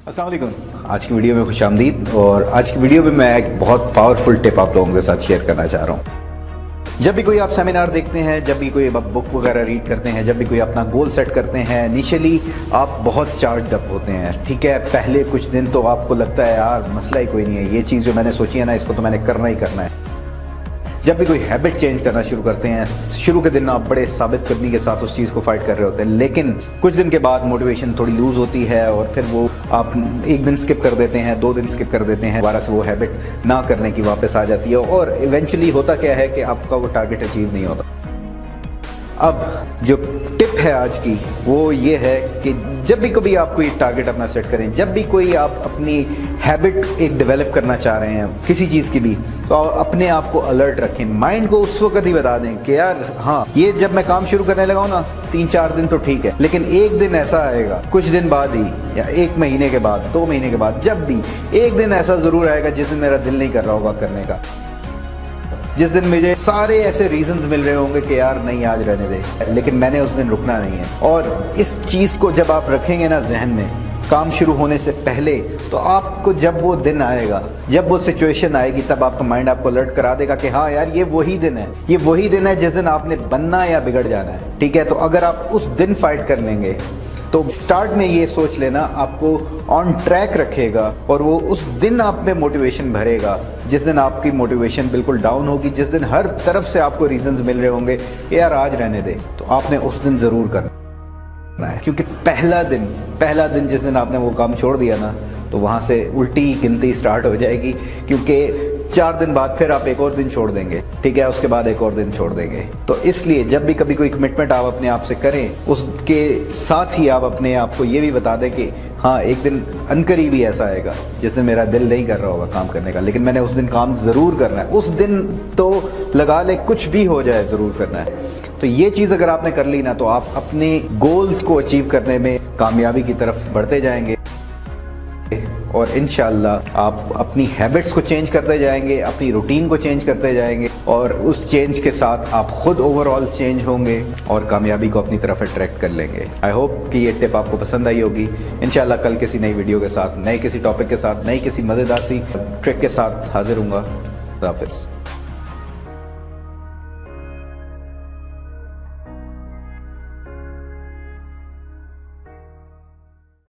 अस्सलाम वालेकुम। आज की वीडियो में खुशामदीद। और आज की वीडियो में मैं एक बहुत पावरफुल टिप आप लोगों के साथ शेयर करना चाह रहा हूँ। जब भी कोई आप सेमिनार देखते हैं, जब भी कोई आप बुक वगैरह रीड करते हैं, जब भी कोई अपना गोल सेट करते हैं, इनिशियली आप बहुत चार्ज अप होते हैं। ठीक है, पहले कुछ दिन तो आपको लगता है यार मसला ही कोई नहीं है, ये चीज़ जो मैंने सोची है ना इसको तो मैंने करना ही करना है। जब भी कोई हैबिट चेंज करना शुरू करते हैं, शुरू के दिन आप बड़े साबित करने के साथ उस चीज़ को फाइट कर रहे होते हैं, लेकिन कुछ दिन के बाद मोटिवेशन थोड़ी लूज़ होती है और फिर वो आप एक दिन स्किप कर देते हैं, 2 दिन स्किप कर देते हैं, दोबारा से वो हैबिट ना करने की वापस आ जाती है और इवेंचुअली होता क्या है कि आपका वो टारगेट अचीव नहीं होता। अब जो टिप है आज की वो ये है कि जब भी कभी आप कोई टारगेट अपना सेट करें, जब भी कोई आप अपनी हैबिट एक डेवलप करना चाह रहे हैं किसी चीज़ की भी, तो अपने आप को अलर्ट रखें। माइंड को उस वक्त ही बता दें कि यार हाँ, ये जब मैं काम शुरू करने लगा हूँ ना 3-4 दिन तो ठीक है, लेकिन एक दिन ऐसा आएगा कुछ दिन बाद ही, या 1 महीने के बाद, 2 महीने के बाद, जब भी एक दिन ऐसा ज़रूर आएगा जिस दिन मेरा दिल नहीं कर रहा होगा करने का, जिस दिन मुझे सारे ऐसे रीजंस मिल रहे होंगे कि यार नहीं आज रहने दे, लेकिन मैंने उस दिन रुकना नहीं है। और इस चीज़ को जब आप रखेंगे ना जहन में काम शुरू होने से पहले, तो आपको जब वो दिन आएगा, जब वो सिचुएशन आएगी, तब आपका माइंड आपको अलर्ट करा देगा कि हाँ यार ये वही दिन है, ये वही दिन है जिस दिन आपने बनना या बिगड़ जाना है। ठीक है, तो अगर आप उस दिन फाइट कर लेंगे तो स्टार्ट में ये सोच लेना आपको ऑन ट्रैक रखेगा और वो उस दिन आप में मोटिवेशन भरेगा जिस दिन आपकी मोटिवेशन बिल्कुल डाउन होगी, जिस दिन हर तरफ से आपको रीजंस मिल रहे होंगे यार आज रहने दे, तो आपने उस दिन ज़रूर करना है। क्योंकि पहला दिन जिस दिन आपने वो काम छोड़ दिया ना, तो वहाँ से उल्टी गिनती स्टार्ट हो जाएगी, क्योंकि 4 दिन बाद फिर आप एक और दिन छोड़ देंगे। ठीक है, उसके बाद एक और दिन छोड़ देंगे। तो इसलिए जब भी कभी कोई कमिटमेंट आप अपने आप से करें, उसके साथ ही आप अपने आप को ये भी बता दें कि हाँ एक दिन अनकरीब ही ऐसा आएगा जिस दिन मेरा दिल नहीं कर रहा होगा काम करने का, लेकिन मैंने उस दिन काम ज़रूर करना है। उस दिन तो लगा ले कुछ भी हो जाए ज़रूर करना है। तो ये चीज़ अगर आपने कर ली ना, तो आप अपने गोल्स को अचीव करने में कामयाबी की तरफ बढ़ते जाएंगे और इंशाल्लाह आप अपनी हैबिट्स को चेंज करते जाएंगे, अपनी रूटीन को चेंज करते जाएंगे और उस चेंज के साथ आप खुद ओवरऑल चेंज होंगे और कामयाबी को अपनी तरफ अट्रैक्ट कर लेंगे। आई होप कि ये टिप आपको पसंद आई होगी। इंशाल्लाह कल किसी नई वीडियो के साथ, नए किसी टॉपिक के साथ, नई किसी मज़ेदार सी ट्रिक के साथ हाजिर हूँगा। खुदा हाफिज़।